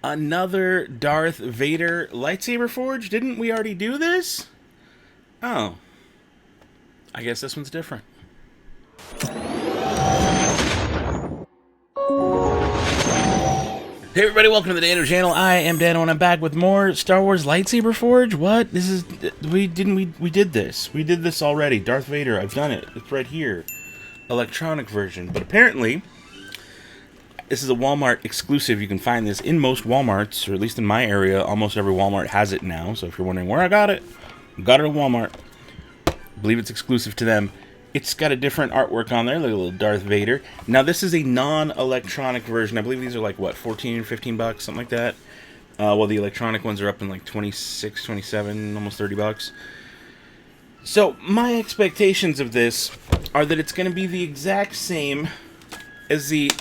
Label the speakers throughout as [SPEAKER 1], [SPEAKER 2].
[SPEAKER 1] Another Darth Vader lightsaber forge? Didn't we already do this? Oh. I guess this one's different. Hey everybody, welcome to the Dano channel. I am Dano and I'm back with more Star Wars Lightsaber Forge. What? This is we did this. We did this already. Darth Vader, I've done it. It's right here. Electronic version. But apparently this is a Walmart exclusive. You can find this in most Walmarts, or at least in my area. Almost every Walmart has it now. So if you're wondering where I got it at Walmart. I believe it's exclusive to them. It's got a different artwork on there, like a little Darth Vader. Now, this is a non-electronic version. I believe these are like, what, 14 or 15 bucks, something like that? While the electronic ones are up in like 26, 27, almost 30 bucks. So, my expectations of this are that it's going to be the exact same as the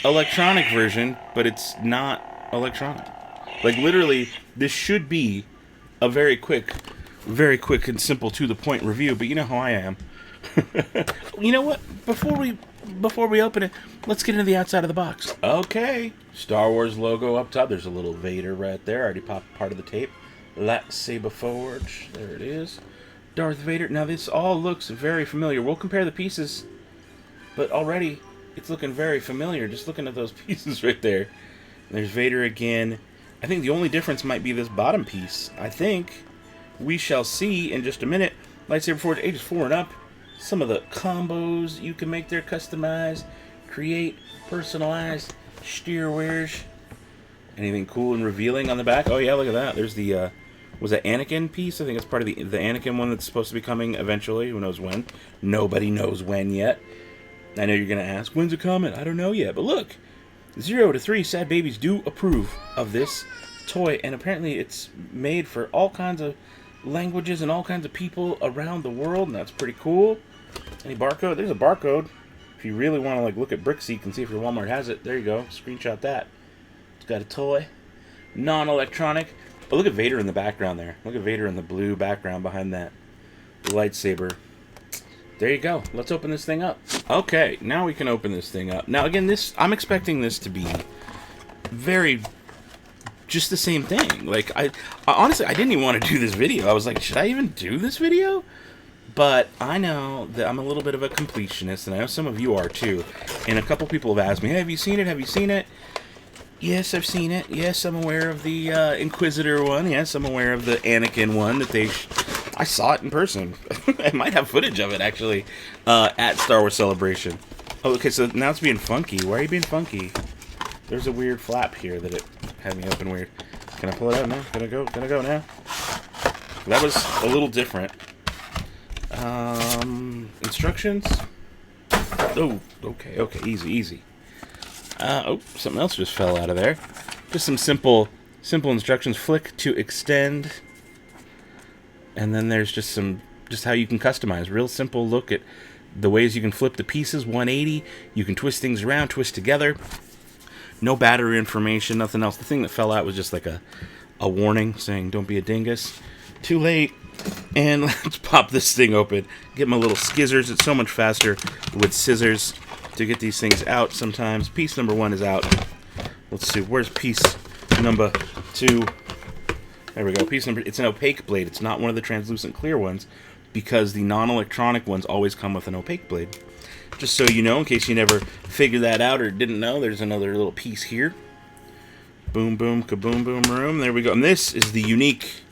[SPEAKER 1] electronic version, but it's not electronic. Like, literally, this should be a very quick and simple to-the-point review, but you know how I am. You know what? Before we open it, let's get into the outside of the box. Okay. Star Wars logo up top. There's a little Vader right there. I already popped part of the tape. Lightsaber Forge. There it is. Darth Vader. Now this all looks very familiar. We'll compare the pieces, but already it's looking very familiar. Just looking at those pieces right there. There's Vader again. I think the only difference might be this bottom piece. I think we shall see in just a minute. Lightsaber Forge ages 4 and up. Some of the combos you can make there, customize, create, personalize, steerwares. Anything cool and revealing on the back? Oh yeah, look at that. There's the, was that Anakin piece? I think it's part of the Anakin one that's supposed to be coming eventually. Who knows when? Nobody knows when yet. I know you're going to ask, when's it coming? I don't know yet. But look, 0 to 3 sad babies do approve of this toy. And apparently it's made for all kinds of languages and all kinds of people around the world. And that's pretty cool. Any barcode? There's a barcode. If you really want to like look at Brickseek and see if your Walmart has it, there you go. Screenshot that. It's got a toy. Non-electronic. But look at Vader in the background there. Look at Vader in the blue background behind that lightsaber. There you go. Let's open this thing up. Okay, now we can open this thing up. Now again, I'm expecting this to be very just the same thing. Like I honestly I didn't even want to do this video. I was like, should I even do this video? But I know that I'm a little bit of a completionist, and I know some of you are too. And a couple people have asked me, hey, have you seen it? Have you seen it? Yes, I've seen it. Yes, I'm aware of the Inquisitor one. Yes, I'm aware of the Anakin one that I saw it in person. I might have footage of it, actually, at Star Wars Celebration. Oh, okay, so now it's being funky. Why are you being funky? There's a weird flap here that it had me open weird. Can I pull it out now? Can I go now? That was a little different. Instructions. Oh, okay, easy. Oh, something else just fell out of there. Just some simple instructions. Flick to extend. And then there's just how you can customize. Real simple look at the ways you can flip the pieces. 180. You can twist things around, twist together. No battery information, nothing else. The thing that fell out was just like a warning saying, don't be a dingus. Too late. And let's pop this thing open. Get my little skizzers. It's so much faster with scissors to get these things out sometimes. Piece number 1 is out. Let's see. Where's piece number 2? There we go. It's an opaque blade. It's not one of the translucent clear ones because the non-electronic ones always come with an opaque blade. Just so you know, in case you never figured that out or didn't know, there's another little piece here. Boom, boom, kaboom, boom, room. There we go. And this is the unique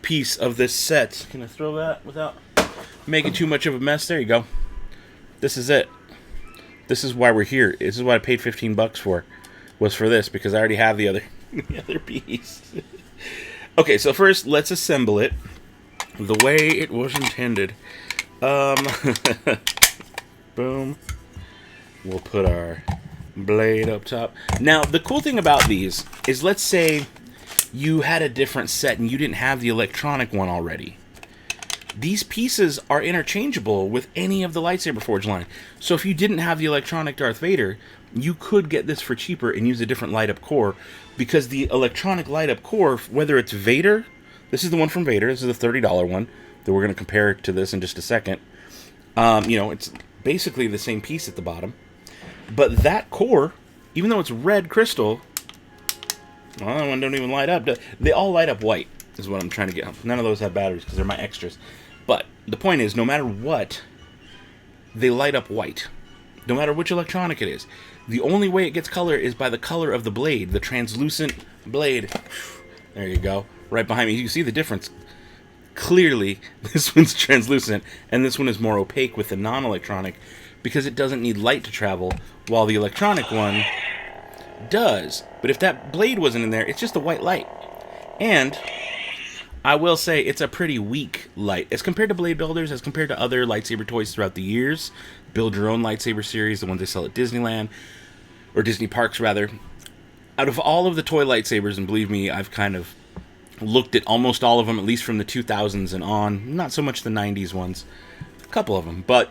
[SPEAKER 1] piece of this set. Can I throw that without making too much of a mess? There you go. This is it. This is why we're here. This is what I paid 15 bucks for. Was for this because I already have the other piece. Okay, so first let's assemble it the way it was intended. Boom. We'll put our blade up top. Now, the cool thing about these is, let's say you had a different set and you didn't have the electronic one already. These pieces are interchangeable with any of the Lightsaber Forge line. So if you didn't have the electronic Darth Vader, you could get this for cheaper and use a different light-up core, because the electronic light-up core, whether it's Vader, this is the one from Vader, this is the $30 one, that we're going to compare to this in just a second. It's basically the same piece at the bottom. But that core, even though it's red crystal, Well, that one don't even light up. They all light up white, is what I'm trying to get. None of those have batteries because they're my extras. But the point is, no matter what, they light up white. No matter which electronic it is. The only way it gets color is by the color of the blade, the translucent blade. There you go. Right behind me. You can see the difference. Clearly, this one's translucent, and this one is more opaque with the non-electronic because it doesn't need light to travel, while the electronic one does. But if that blade wasn't in there, it's just a white light. And I will say it's a pretty weak light as compared to blade builders, as compared to other lightsaber toys throughout the years. Build your own lightsaber series, the ones they sell at Disneyland, or Disney parks rather. Out of all of the toy lightsabers, and believe me, I've kind of looked at almost all of them, at least from the 2000s and on. Not so much the 90s ones. A couple of them. But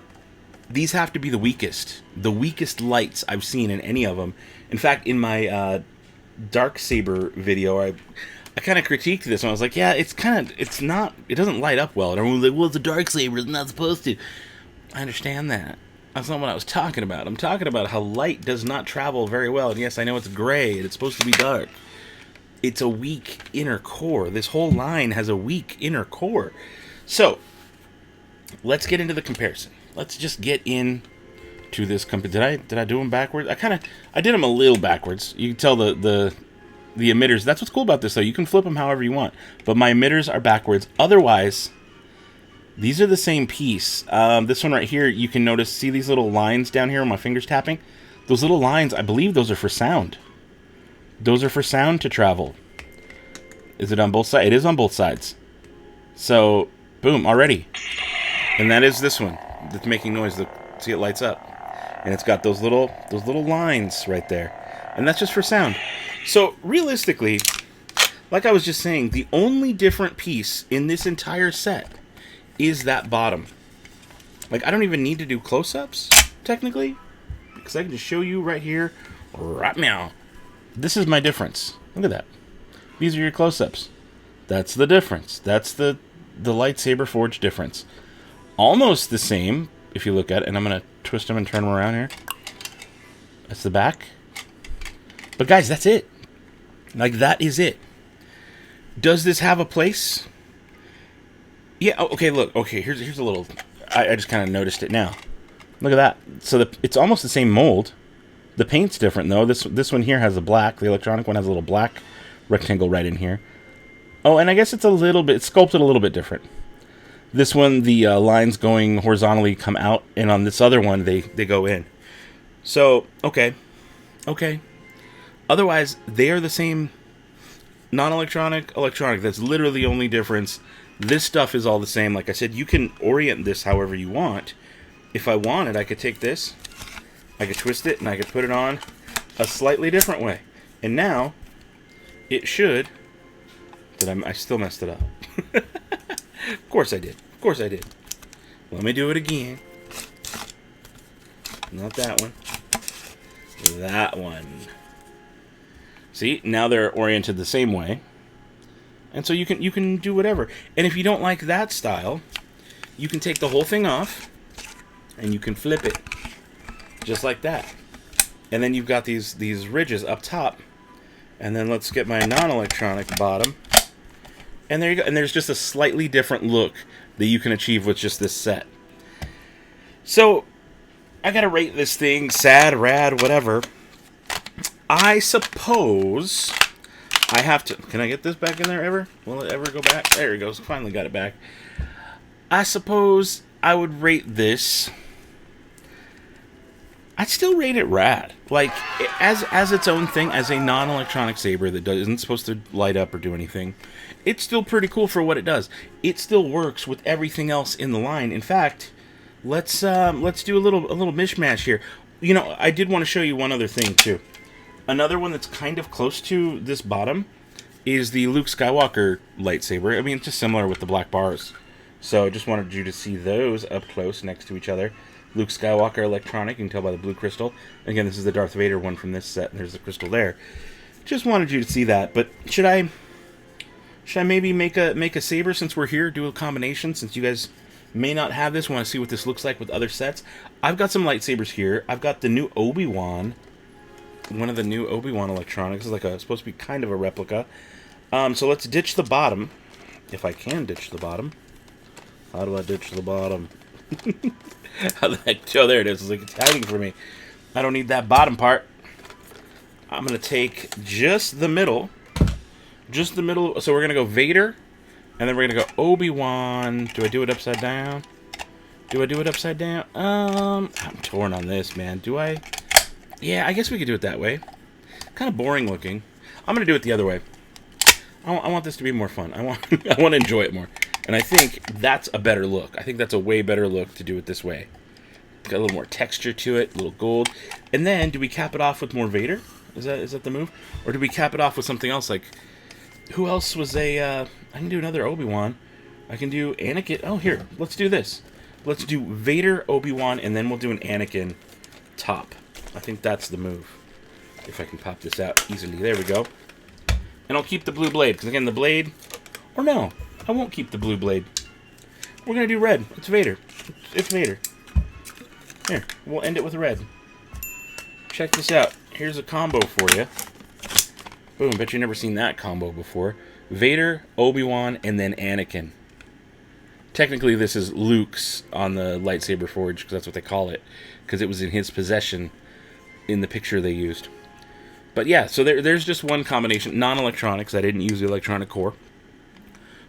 [SPEAKER 1] these have to be the weakest. The weakest lights I've seen in any of them. In fact, in my Dark Saber video, I kind of critiqued this, and I was like, yeah, it doesn't light up well. And everyone was like, well, it's a Dark Saber, it's not supposed to. I understand that. That's not what I was talking about. I'm talking about how light does not travel very well. And yes, I know it's gray, and it's supposed to be dark. It's a weak inner core. This whole line has a weak inner core. So, let's get into the comparison. Let's just get in to this did I do them backwards? I did them a little backwards. You can tell the emitters. That's what's cool about this, though. You can flip them however you want. But my emitters are backwards. Otherwise, these are the same piece. This one right here, you can notice, see these little lines down here where my finger's tapping? Those little lines, I believe those are for sound. Those are for sound to travel. Is it on both sides? It is on both sides. So, boom, already. And that is this one that's making noise. See, it lights up. And it's got those little lines right there. And that's just for sound. So, realistically, like I was just saying, the only different piece in this entire set is that bottom. Like, I don't even need to do close-ups, technically, because I can just show you right here, right now. This is my difference. Look at that. These are your close-ups. That's the difference. That's the Lightsaber Forge difference. Almost the same, if you look at it, and I'm going to twist them and turn them around here. That's the back. But guys, that's it. Like, that is it. Does this have a place? Yeah, okay, look. Okay, here's a little... I just kind of noticed it now. Look at that. So it's almost the same mold. The paint's different, though. This one here has a black. The electronic one has a little black rectangle right in here. Oh, and I guess it's sculpted a little bit different. This one, the lines going horizontally come out, and on this other one, they go in. So, okay. Otherwise, they are the same non-electronic, electronic. That's literally the only difference. This stuff is all the same. Like I said, you can orient this however you want. If I wanted, I could take this, I could twist it, and I could put it on a slightly different way. And now, it should... I still messed it up. Of course I did. Of course I did. Let me do it again. Not that one. That one. See, now they're oriented the same way. And so you can do whatever. And if you don't like that style, you can take the whole thing off and you can flip it. Just like that. And then you've got these ridges up top. And then let's get my non-electronic bottom. And there you go. And there's just a slightly different look that you can achieve with just this set. So, I gotta rate this thing sad, rad, whatever. I suppose I have to... Can I get this back in there ever? Will it ever go back? There it goes. Finally got it back. I suppose I would rate this... I'd still rate it rad. Like, as its own thing, as a non-electronic saber that isn't supposed to light up or do anything, it's still pretty cool for what it does. It still works with everything else in the line. In fact, let's do a little mishmash here. You know, I did want to show you one other thing too. Another one that's kind of close to this bottom is the Luke Skywalker lightsaber. I mean, it's just similar with the black bars. So I just wanted you to see those up close next to each other. Luke Skywalker electronic, you can tell by the blue crystal. Again, this is the Darth Vader one from this set, and there's the crystal there. Just wanted you to see that. But should I maybe make a saber since we're here? Do a combination since you guys may not have this. Want to see what this looks like with other sets? I've got some lightsabers here. I've got the new Obi-Wan one of the new Obi-Wan electronics. It's like supposed to be kind of a replica. So let's ditch the bottom. If I can ditch the bottom. How do I ditch the bottom? How the heck? Oh, there it is. It's like it's hiding for me. I don't need that bottom part. I'm going to take just the middle. Just the middle. So we're going to go Vader. And then we're going to go Obi-Wan. Do I do it upside down? Do I do it upside down? I'm torn on this, man. Do I? Yeah, I guess we could do it that way. Kind of boring looking. I'm going to do it the other way. I want this to be more fun. I want to enjoy it more. And I think that's a better look. I think that's a way better look to do it this way. Got a little more texture to it, a little gold. And then, do we cap it off with more Vader? Is that the move? Or do we cap it off with something else? Like, who else was I can do another Obi-Wan. I can do Anakin. Oh, here. Let's do this. Let's do Vader, Obi-Wan, and then we'll do an Anakin top. I think that's the move. If I can pop this out easily. There we go. And I'll keep the blue blade, because again, the blade... Or no, I won't keep the blue blade. We're going to do red. It's Vader. It's Vader. Here, we'll end it with red. Check this out. Here's a combo for you. Boom, bet you've never seen that combo before. Vader, Obi-Wan, and then Anakin. Technically, this is Luke's on the Lightsaber Forge, because that's what they call it. Because it was in his possession in the picture they used. But yeah, so there's just one combination. Non-electronics. I didn't use the electronic core.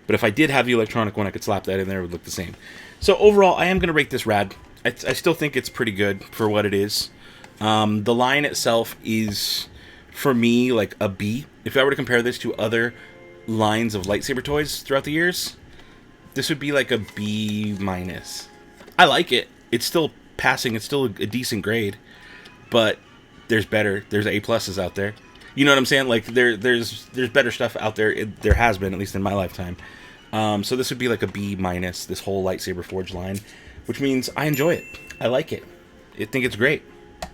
[SPEAKER 1] But if I did have the electronic one, I could slap that in there. It would look the same. So overall, I am going to rate this rad. I still think it's pretty good for what it is. The line itself is, for me, like a B. If I were to compare this to other lines of lightsaber toys throughout the years, this would be like a B minus. I like it. It's still passing. It's still a decent grade. But there's better. There's A pluses out there. You know what I'm saying? Like there's better stuff out there. There has been, at least in my lifetime. So this would be like a B minus. This whole Lightsaber Forge line, which means I enjoy it. I like it. I think it's great.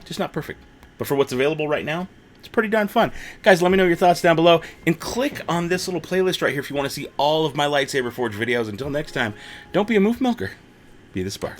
[SPEAKER 1] Just not perfect. But for what's available right now, it's pretty darn fun. Guys, let me know your thoughts down below. And click on this little playlist right here if you want to see all of my Lightsaber Forge videos. Until next time, don't be a moof milker. Be the spark.